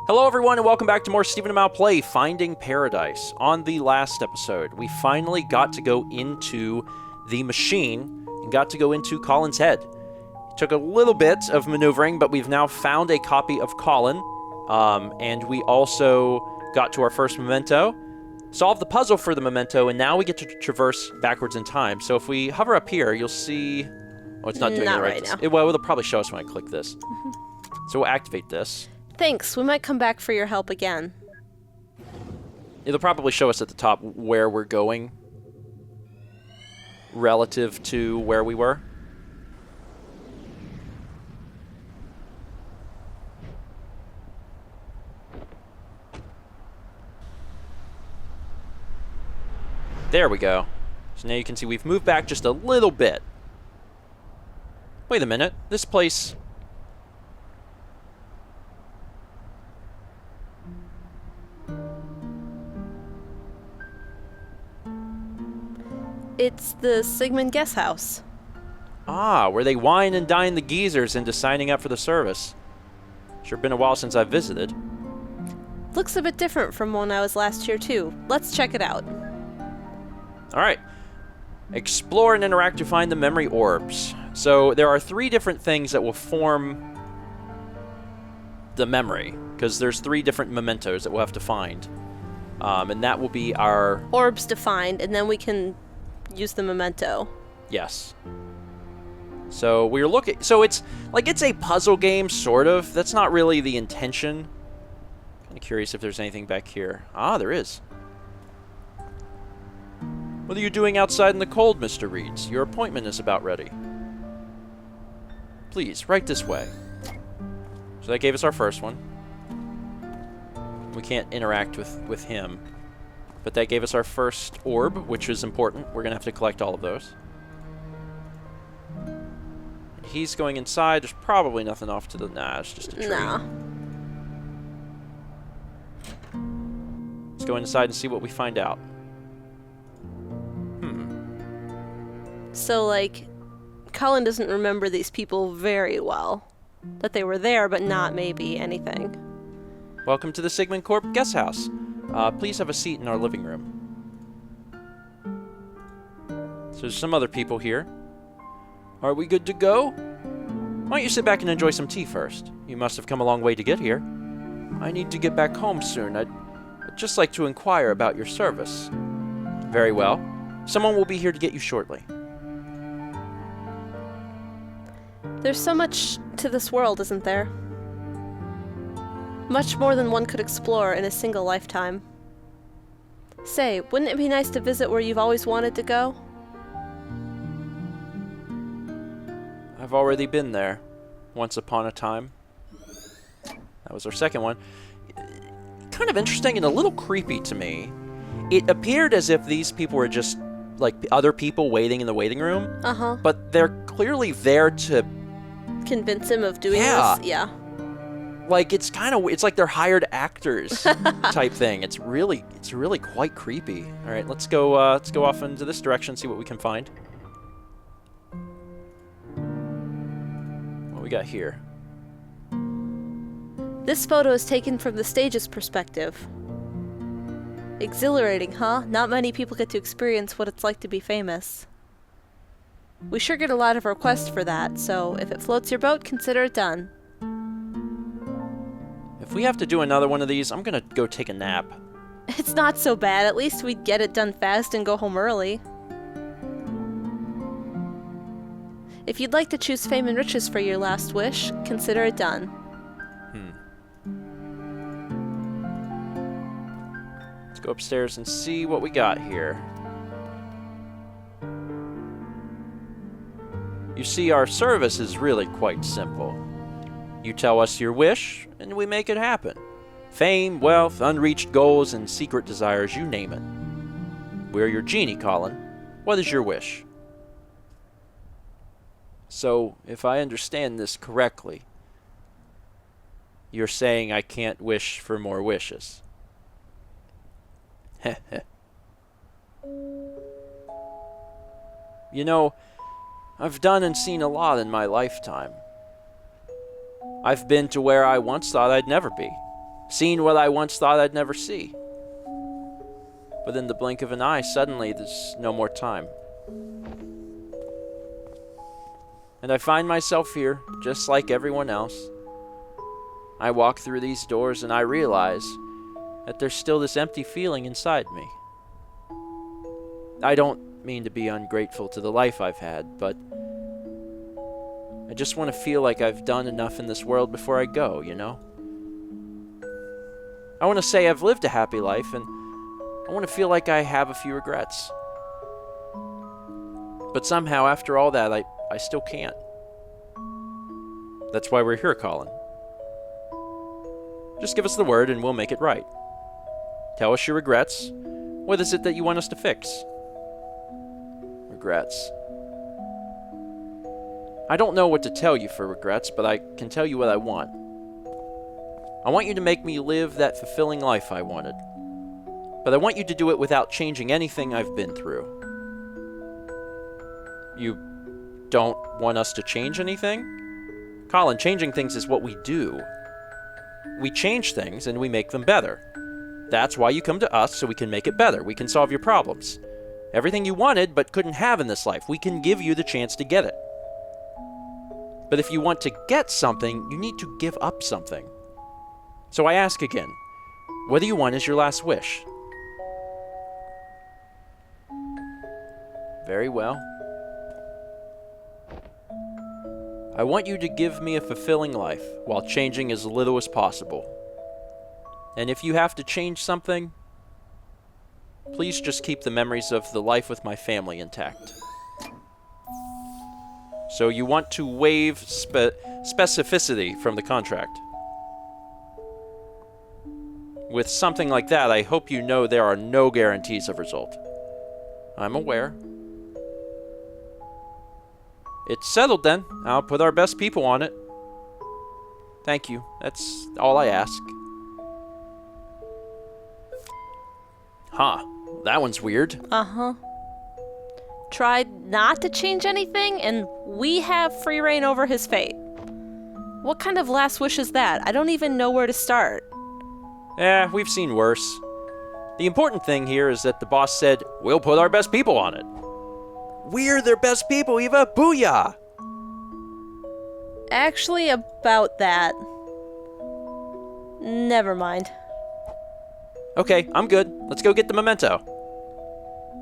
Hello everyone and welcome back to more StephenPlays Finding Paradise. On the last episode, we finally got to go into the machine and got to go into Colin's head. It took a little bit of maneuvering, but we've now found a copy of Colin, and we also got to our first memento, solved the puzzle for the memento, and now we get to traverse backwards in time. So if we hover up here, you'll see... Oh, it's not doing it right now. It'll probably show us when I click this. So we'll activate this. Thanks. We might come back for your help again. It'll probably show us at the top where we're going relative to where we were. There we go. So now you can see we've moved back just a little bit. Wait a minute. This place... It's the Sigmund guesthouse. Ah, where they wine and dine the geezers into signing up for the service. Sure been a while since I've visited. Looks a bit different from when I was last here, too. Let's check it out. Alright. Explore and interact to find the memory orbs. So there are 3 different things that will form the memory, because there's 3 different mementos that we'll have to find. And that will be our... Orbs defined, and then we can use the memento. Yes. So we're looking... So it's like it's a puzzle game, sort of. That's not really the intention. Kind of curious if there's anything back here. Ah, there is. What are you doing outside in the cold, Mr. Reeds? Your appointment is about ready. Please, right this way. So that gave us our first one. We can't interact with him. But that gave us our first orb, which is important. We're going to have to collect all of those. He's going inside. There's probably nothing off to the... Nah, it's just a tree. Nah. Let's go inside and see what we find out. So, like, Colin doesn't remember these people very well. That they were there, but not maybe anything. Welcome to the Sigmund Corp guest house. Please have a seat in our living room. So there's some other people here. Are we good to go? Why don't you sit back and enjoy some tea first? You must have come a long way to get here. I need to get back home soon. I'd just like to inquire about your service. Very well. Someone will be here to get you shortly. There's so much to this world, isn't there? Much more than one could explore in a single lifetime. Say, wouldn't it be nice to visit where you've always wanted to go? I've already been there. Once upon a time. That was our second one. Kind of interesting and a little creepy to me. It appeared as if these people were just like other people waiting in the waiting room. Uh-huh. But they're clearly there to... Convince him of doing Yeah. this? Yeah. Like, it's kind of... It's like they're hired actors type thing. It's really quite creepy. All right, let's go off into this direction, see what we can find. What we got here? This photo is taken from the stage's perspective. Exhilarating, huh? Not many people get to experience what it's like to be famous. We sure get a lot of requests for that, so if it floats your boat, consider it done. If we have to do another one of these, I'm gonna go take a nap. It's not so bad. At least we'd get it done fast and go home early. If you'd like to choose fame and riches for your last wish, consider it done. Let's go upstairs and see what we got here. You see, our service is really quite simple. You tell us your wish, and we make it happen. Fame, wealth, unreached goals, and secret desires, you name it. We're your genie, Colin. What is your wish? So, if I understand this correctly, you're saying I can't wish for more wishes. You know, I've done and seen a lot in my lifetime. I've been to where I once thought I'd never be. Seen what I once thought I'd never see. But in the blink of an eye, suddenly there's no more time. And I find myself here, just like everyone else. I walk through these doors and I realize that there's still this empty feeling inside me. I don't mean to be ungrateful to the life I've had, but I just want to feel like I've done enough in this world before I go, you know? I want to say I've lived a happy life, and I want to feel like I have a few regrets. But somehow, after all that, I still can't. That's why we're here, Colin. Just give us the word and we'll make it right. Tell us your regrets. What is it that you want us to fix? Regrets. I don't know what to tell you for regrets, but I can tell you what I want. I want you to make me live that fulfilling life I wanted. But I want you to do it without changing anything I've been through. You don't want us to change anything? Colin, changing things is what we do. We change things and we make them better. That's why you come to us, so we can make it better. We can solve your problems. Everything you wanted but couldn't have in this life, we can give you the chance to get it. But if you want to get something, you need to give up something. So I ask again, what do you want as your last wish? Very well. I want you to give me a fulfilling life while changing as little as possible. And if you have to change something, please just keep the memories of the life with my family intact. So you want to waive specificity from the contract. With something like that, I hope you know there are no guarantees of result. I'm aware. It's settled then. I'll put our best people on it. Thank you. That's all I ask. Huh. That one's weird. Uh-huh. Tried not to change anything, and we have free reign over his fate. What kind of last wish is that? I don't even know where to start. We've seen worse. The important thing here is that the boss said, we'll put our best people on it. We're their best people, Eva! Booyah! Actually, about that. Never mind. Okay, I'm good. Let's go get the memento.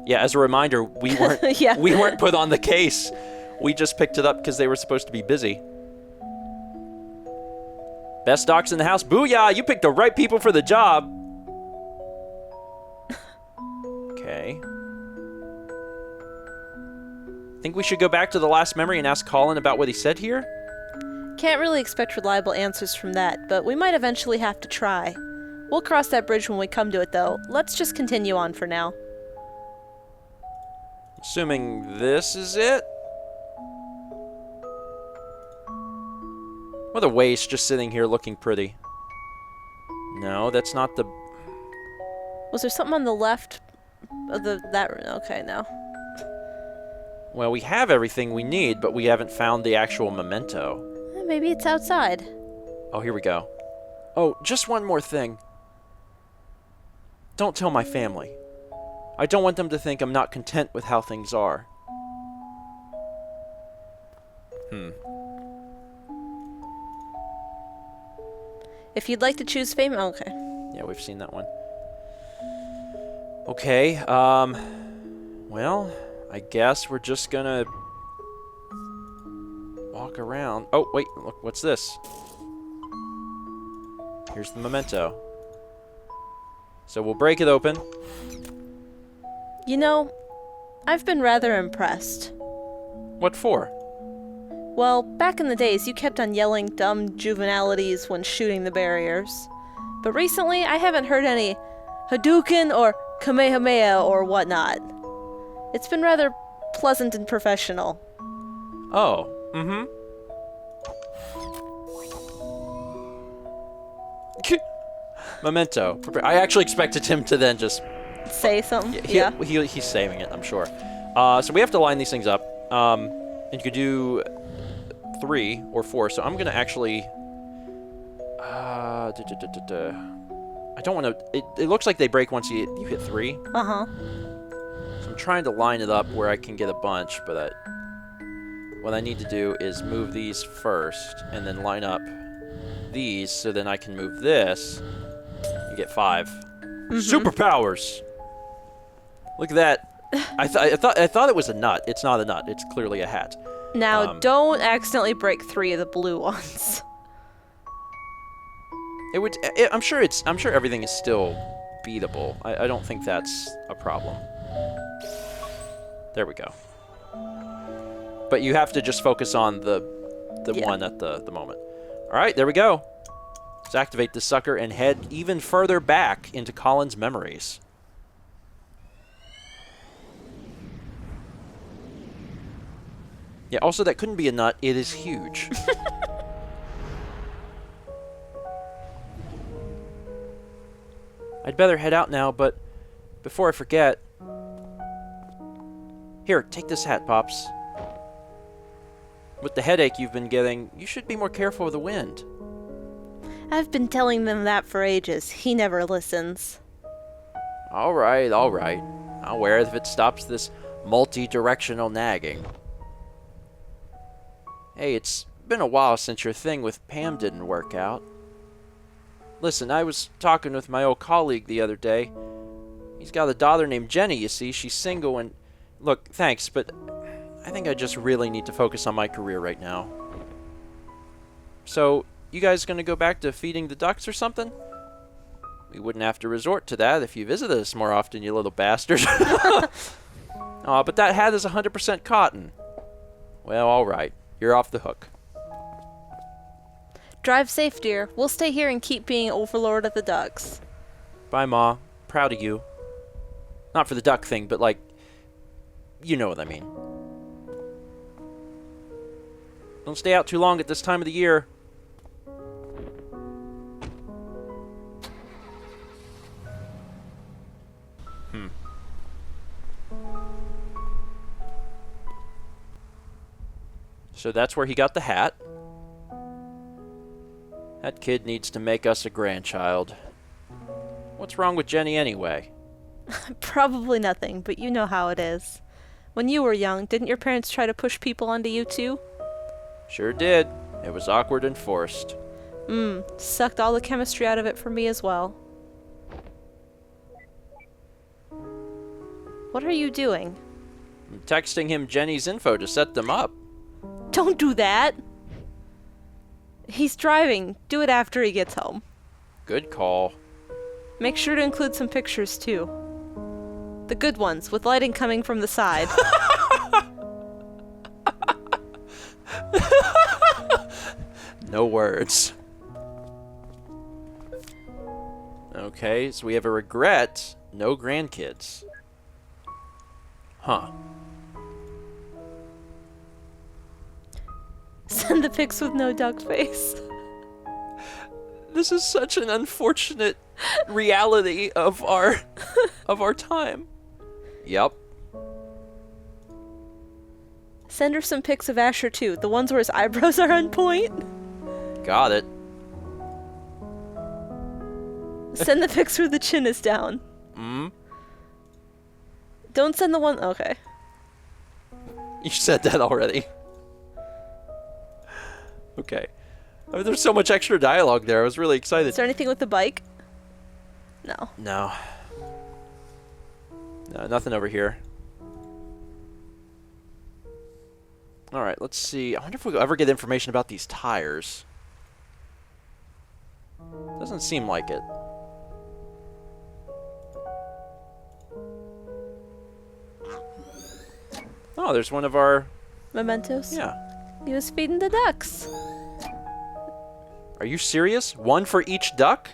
Yeah, as a reminder, we weren't Yeah. we weren't put on the case. We just picked it up because they were supposed to be busy. Best docs in the house. Booyah! You picked the right people for the job. Okay. Think we should go back to the last memory and ask Colin about what he said here? Can't really expect reliable answers from that, but we might eventually have to try. We'll cross that bridge when we come to it, though. Let's just continue on for now. Assuming this is it? What a waste, just sitting here looking pretty. No, that's not the... Was there something on the left of that room? Okay, no. Well, we have everything we need, but we haven't found the actual memento. Maybe it's outside. Oh, here we go. Oh, just one more thing. Don't tell my family. I don't want them to think I'm not content with how things are. If you'd like to choose fame... Okay. Yeah, we've seen that one. Okay, well, I guess we're just gonna walk around. Oh, wait, look, what's this? Here's the memento. So we'll break it open. You know, I've been rather impressed. What for? Well, back in the days, you kept on yelling dumb juvenalities when shooting the barriers. But recently, I haven't heard any Hadouken or Kamehameha or whatnot. It's been rather pleasant and professional. Oh, Memento. I actually expected him to then just... Say something? He's saving it, I'm sure. So we have to line these things up. And you could do 3 or 4. So I'm going to actually I don't want to... It looks like they break once you hit 3. Uh-huh. So I'm trying to line it up where I can get a bunch, but what I need to do is move these first, and then line up these, so then I can move this. You get 5. Superpowers! Look at that. I thought it was a nut. It's not a nut. It's clearly a hat. Now, don't accidentally break 3 of the blue ones. It would. I'm sure everything is still beatable. I don't think that's a problem. There we go. But you have to just focus on the one at the moment. All right, there we go. Let's activate this sucker and head even further back into Colin's memories. Yeah, also, that couldn't be a nut. It is huge. I'd better head out now, but before I forget... Here, take this hat, Pops. With the headache you've been getting, you should be more careful of the wind. I've been telling them that for ages. He never listens. All right, all right. I'll wear it if it stops this multi-directional nagging. Hey, it's been a while since your thing with Pam didn't work out. Listen, I was talking with my old colleague the other day. He's got a daughter named Jenny, you see. She's single and... Look, thanks, but I think I just really need to focus on my career right now. So, you guys gonna go back to feeding the ducks or something? We wouldn't have to resort to that if you visited us more often, you little bastard. Aw, but that hat is 100% cotton. Well, alright. You're off the hook. Drive safe, dear. We'll stay here and keep being overlord of the ducks. Bye, Ma. Proud of you. Not for the duck thing, but like... You know what I mean. Don't stay out too long at this time of the year. So that's where he got the hat. That kid needs to make us a grandchild. What's wrong with Jenny anyway? Probably nothing, but you know how it is. When you were young, didn't your parents try to push people onto you too? Sure did. It was awkward and forced. Sucked all the chemistry out of it for me as well. What are you doing? I'm texting him Jenny's info to set them up. Don't do that! He's driving. Do it after he gets home. Good call. Make sure to include some pictures too. The good ones, with lighting coming from the side. No words. Okay, so we have a regret. No grandkids. Huh. Send the pics with no duck face. This is such an unfortunate reality of our time. Yep. Send her some pics of Asher too, the ones where his eyebrows are on point. Got it. Send the pics where the chin is down. Don't send the one... Okay. You said that already. Okay. I mean, there's so much extra dialogue there. I was really excited. Is there anything with the bike? No. No. No, nothing over here. Alright, let's see. I wonder if we'll ever get information about these tires. Doesn't seem like it. Oh, there's one of our... Mementos? Yeah. He was feeding the ducks. Are you serious? One for each duck?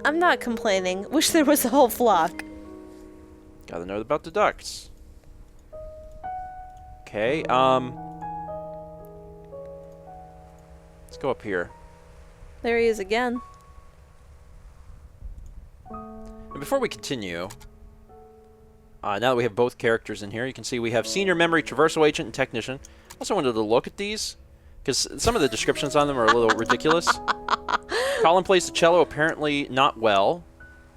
I'm not complaining. Wish there was a whole flock. Gotta know about the ducks. Okay, let's go up here. There he is again. And before we continue, now that we have both characters in here, you can see we have Senior Memory Traversal Agent and Technician. Also wanted to look at these, because some of the descriptions on them are a little ridiculous. Colin plays the cello, apparently not well.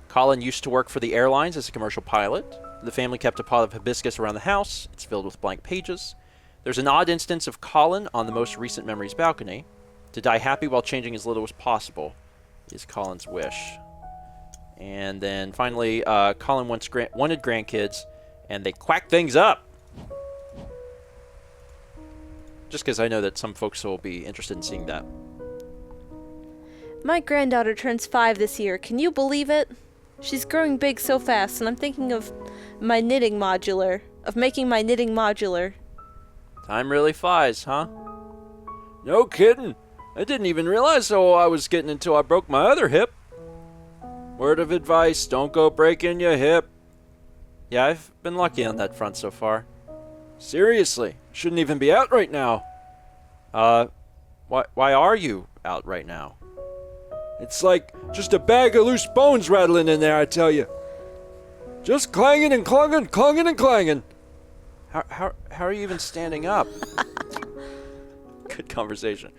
Colin used to work for the airlines as a commercial pilot. The family kept a pot of hibiscus around the house. It's filled with blank pages. There's an odd instance of Colin on the most recent memories balcony. To die happy while changing as little as possible is Colin's wish. And then finally, Colin wanted grandkids, and they quacked things up. Just because I know that some folks will be interested in seeing that. My granddaughter turns 5 this year. Can you believe it? She's growing big so fast, and I'm thinking of my knitting modular. Of making my knitting modular. Time really flies, huh? No kidding. I didn't even realize how I was getting until I broke my other hip. Word of advice, don't go breaking your hip. Yeah, I've been lucky on that front so far. Seriously, shouldn't even be out right now. Why are you out right now? It's like just a bag of loose bones rattling in there, I tell you. Just clanging and clanging, clanging and clanging. How are you even standing up? Good conversation.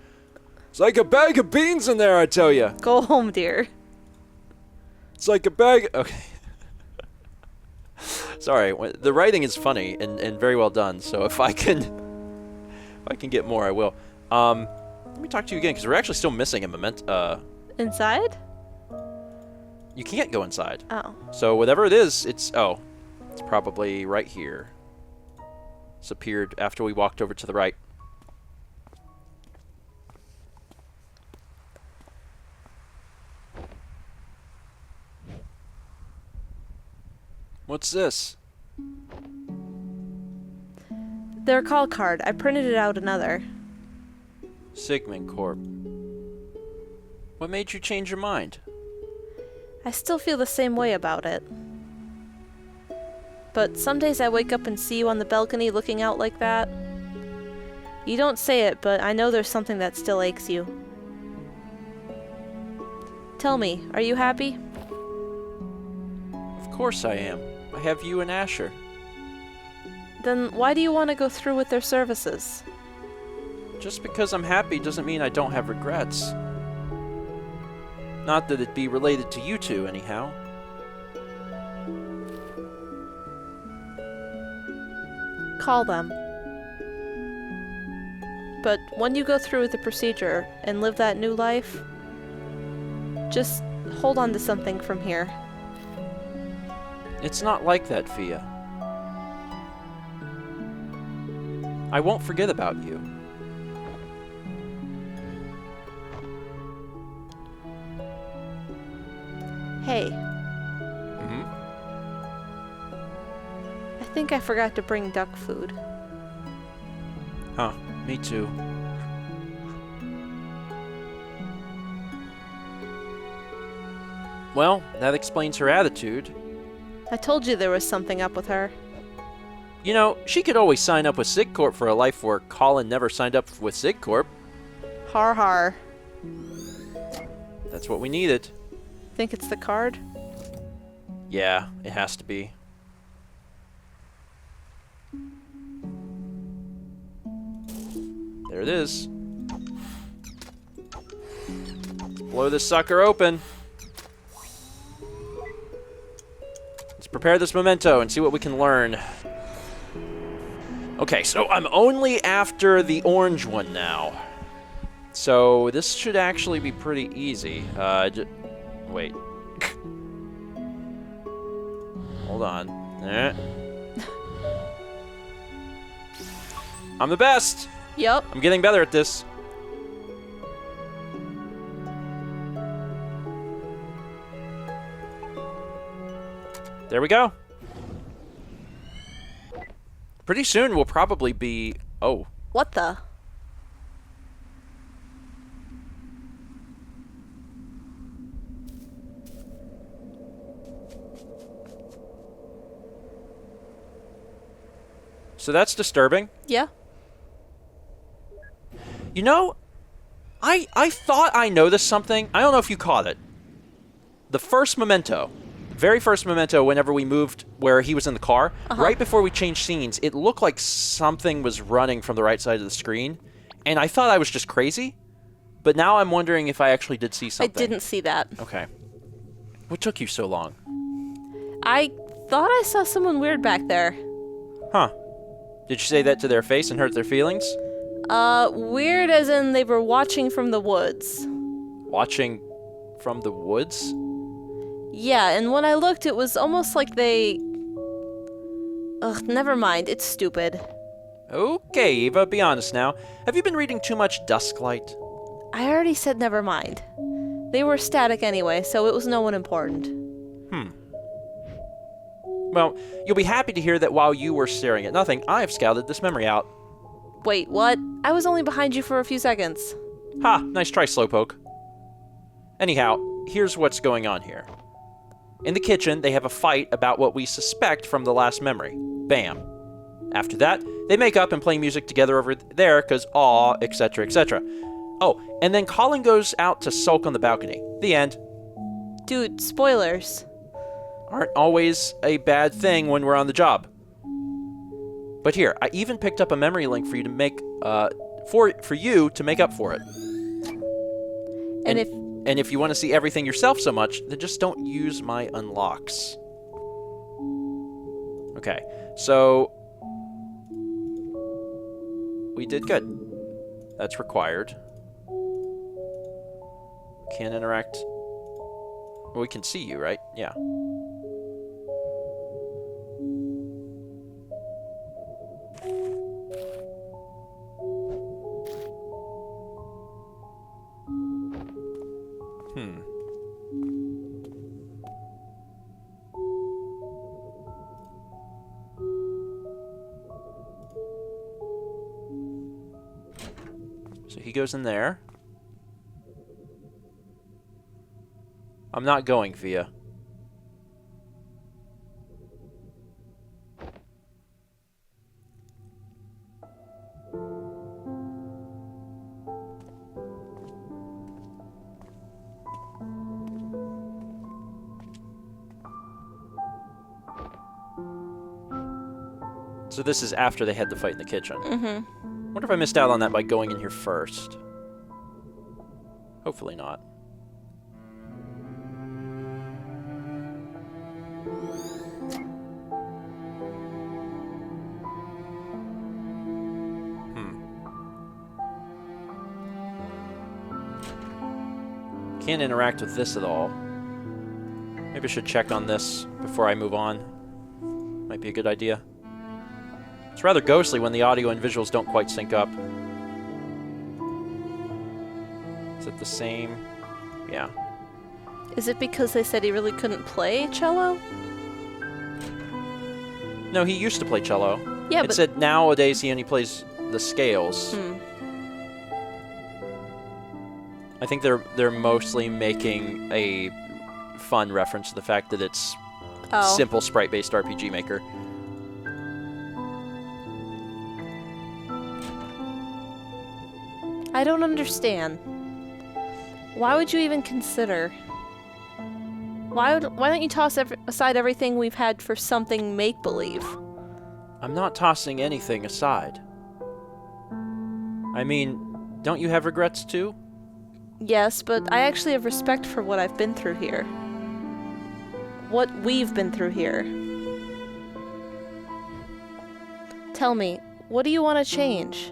It's like a bag of beans in there, I tell you. Go home, dear. It's like a bag... Okay. Sorry, the writing is funny and very well done, so if I can get more, I will. Let me talk to you again, because we're actually still missing a memento. Inside? You can't go inside. Oh. So whatever it is, it's probably right here. It's appeared after we walked over to the right. What's this? Their call card. I printed it out another. Sigmund Corp. What made you change your mind? I still feel the same way about it. But some days I wake up and see you on the balcony looking out like that. You don't say it, but I know there's something that still aches you. Tell me, are you happy? Of course I am. I have you and Asher. Then why do you want to go through with their services? Just because I'm happy doesn't mean I don't have regrets. Not that it'd be related to you two, anyhow. Call them. But when you go through with the procedure and live that new life, just hold on to something from here. It's not like that, Fia. I won't forget about you. Hey. Mm-hmm. I think I forgot to bring duck food. Huh, me too. Well, that explains her attitude. I told you there was something up with her. You know, she could always sign up with SigCorp for a life where Colin never signed up with SigCorp. Har har. That's what we needed. Think it's the card? Yeah, it has to be. There it is. Let's blow this sucker open. Let's prepare this memento and see what we can learn. Okay, so I'm only after the orange one now. So this should actually be pretty easy. Wait. Hold on. I'm the best! Yup. I'm getting better at this. There we go. Pretty soon we'll probably be... Oh. What the? So that's disturbing. Yeah. You know, I thought I noticed something. I don't know if you caught it. The first memento, very first memento, whenever we moved where he was in the car, right before we changed scenes, it looked like something was running from the right side of the screen. And I thought I was just crazy. But now I'm wondering if I actually did see I something. didn't see that. Okay. What took you so long? I thought I saw someone weird back there. Huh. Did you say that to their face and hurt their feelings? Weird as in they were watching from the woods. Watching from the woods? Yeah, and when I looked, it was almost like they... Ugh, never mind. It's stupid. Okay, Eva, be honest now. Have you been reading too much Dusklight? I already said never mind. They were static anyway, so it was no one important. Well, you'll be happy to hear that while you were staring at nothing, I've scouted this memory out. Wait, what? I was only behind you for a few seconds. Ha, nice try, Slowpoke. Anyhow, here's what's going on here. In the kitchen, they have a fight about what we suspect from the last memory. Bam. After that, they make up and play music together over there because aw, etc., etc. Oh, and then Colin goes out to sulk on the balcony. The end. Dude, spoilers. Aren't always a bad thing when we're on the job. But here, I even picked up a memory link for you to make for you to make up for it. And if you want to see everything yourself so much, then just don't use my unlocks. Okay, so we did good. That's required. Can't interact. Well, we can see you, right? Yeah. So he goes in there. I'm not going, Via. So this is after they had the fight in the kitchen. Mm-hmm. Wonder if I missed out on that by going in here first. Hopefully not. Can't interact with this at all. Maybe I should check on this before I move on. Might be a good idea. It's rather ghostly when the audio and visuals don't quite sync up. Is it the same? Yeah. Is it because they said he really couldn't play cello? No, he used to play cello. Yeah, it but... said nowadays he only plays the scales. I think they're mostly making a fun reference to the fact that it's simple sprite-based RPG Maker. I don't understand. Why would you even consider? Why don't you toss aside everything we've had for something make-believe? I'm not tossing anything aside. I mean, don't you have regrets too? Yes, but I actually have respect for what I've been through here. What we've been through here. Tell me, what do you want to change?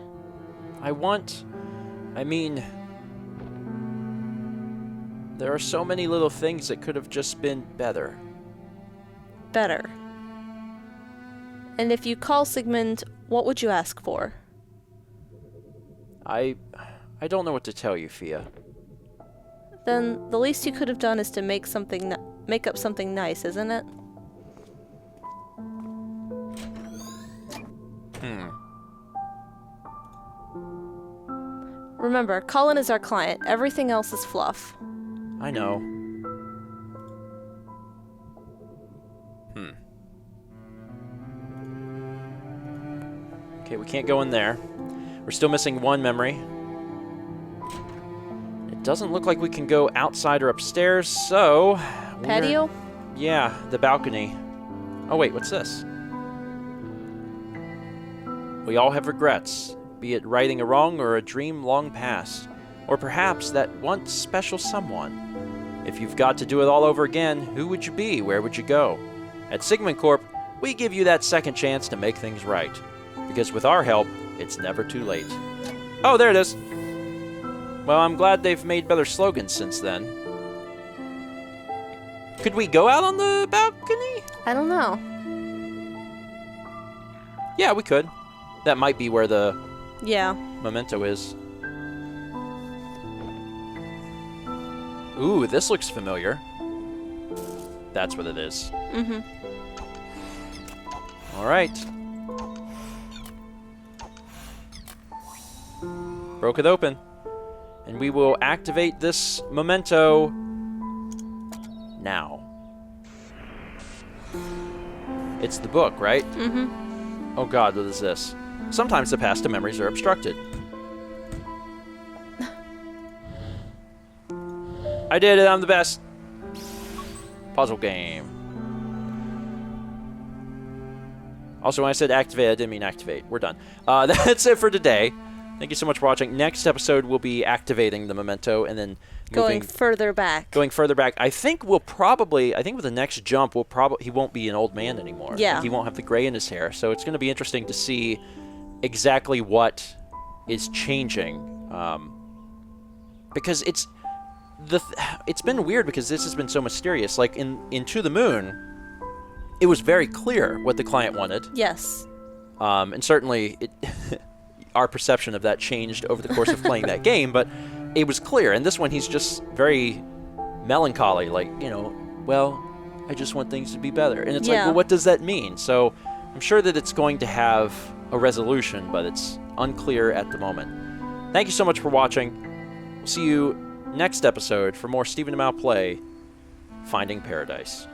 There are so many little things that could have just been better. Better. And if you call Sigmund, what would you ask for? I don't know what to tell you, Fia. Then the least you could have done is to make up something nice, isn't it? Remember, Colin is our client. Everything else is fluff. I know. Okay, we can't go in there. We're still missing one memory. It doesn't look like we can go outside or upstairs, so... Patio? Yeah, the balcony. Oh wait, what's this? We all have regrets, be it righting a wrong or a dream long past. Or perhaps that once special someone. If you've got to do it all over again, who would you be? Where would you go? At Sigmund Corp, we give you that second chance to make things right. Because with our help, it's never too late. Oh, there it is. Well, I'm glad they've made better slogans since then. Could we go out on the balcony? I don't know. Yeah, we could. That might be where the memento is. Ooh, this looks familiar. That's what it is. Mm-hmm. All right. Broke it open. And we will activate this memento now. It's the book, right? Mm-hmm. Oh god, what is this? Sometimes the past and memories are obstructed. I did it, I'm the best. Puzzle game. Also, when I said activate, I didn't mean activate. We're done. That's it for today. Thank you so much for watching. Next episode, we'll be activating the memento and then going further back. Going further back. I think with the next jump, he won't be an old man anymore. Yeah. He won't have the gray in his hair. So it's going to be interesting to see exactly what is changing. Because it's been weird because this has been so mysterious. Like in To the Moon, it was very clear what the client wanted. Yes. And certainly our perception of that changed over the course of playing that game, but it was clear. And this one, he's just very melancholy, like, well, I just want things to be better. And it's like, well, what does that mean? So I'm sure that it's going to have a resolution, but it's unclear at the moment. Thank you so much for watching. We'll see you next episode for more Stephen Play, Finding Paradise.